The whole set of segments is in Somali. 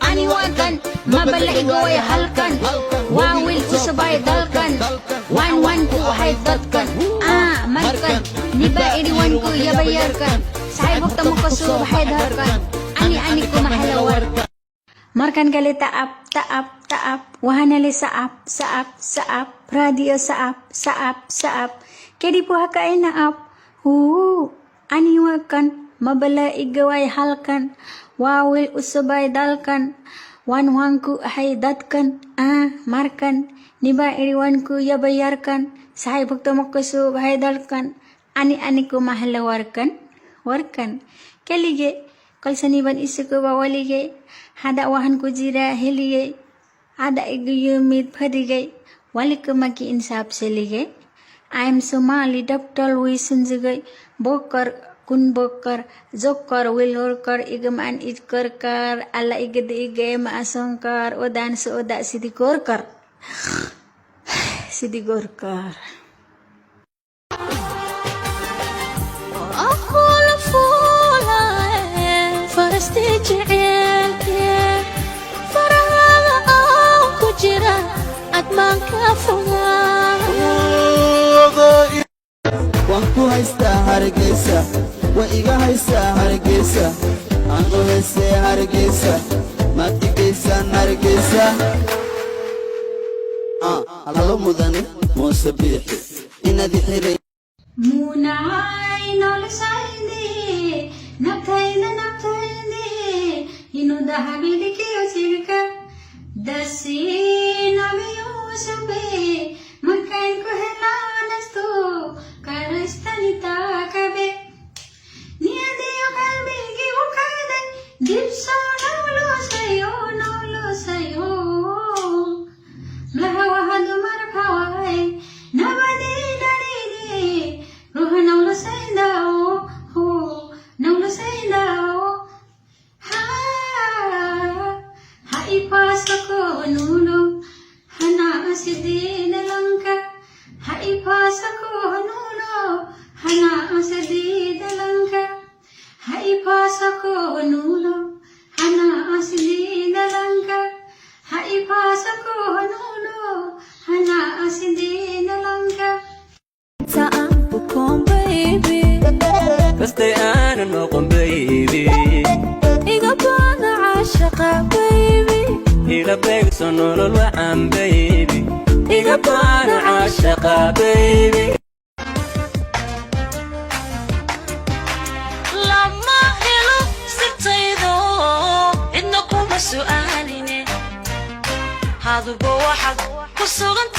aniwagan, mabalaigo ay halkan, wawil usabay dalkan, wan ku hay datkan, markan, niba iriwan ku yabayarkan, saibok tamo kasu hay darkan, ani ku mahalawarkan. Markan kali taap, wahanali saap, radio saap, kedi puha kain naap, aniwakan, mabala igaway halkan, wawil usabay dalkan, wanwangku hay datkan, markan, niba iriwanku yabayarkan, sahay buktamokusu hay dalkan, ani ku mahalawarkan, warkan, kelige, kalsaniban isuku bawalige, hada wahan ku jira helige, ada iguyumid padige, waliku maki insap selige, I am Somali daptal wisunjugay, bokar kun bokar, zokar wilorkar, igaman itkarkar, ala igade igay maasongkar, odan sa oda sidigorkar. Sidigorkar. Ako la fulay, farasti jecelke, faraha aku jira at magkafungan. Waan ku haystaa Hargeysa, waa iga haystaa Hargeysa, aan ku haystay Hargeysa, maad dhigaysaan Hargeysa. Halo mudane Muuse Biixi inaad i xiray Munay nolasayde, nabtayde, inuda habidiki osirka, dasi nabiyo sabe, makain ko helanasto, karastanita kabe, niya diyo kalbigi ukade, dipso naulo sayo, lahawahado marapaway, nabadi daride, ruha naulo sayndao, ha ipasa ko nuno, hana asidi dalangka, ha ipasa ko nuno, hana asidi dalangka, ha ipasa ko nuno, hana asidi dalangka, ha ipasa ko nuno, hana asidi dalangka. Saan bukong baby, kastay aanan noqon baby, iga baana caashaqa baby, ila beegso nolol wacan baby, iga baana caashaqa baby. lama helo sirtaydo cidna kuma su'aaline, haduba waxaad ku sugan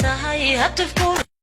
tahay hatafku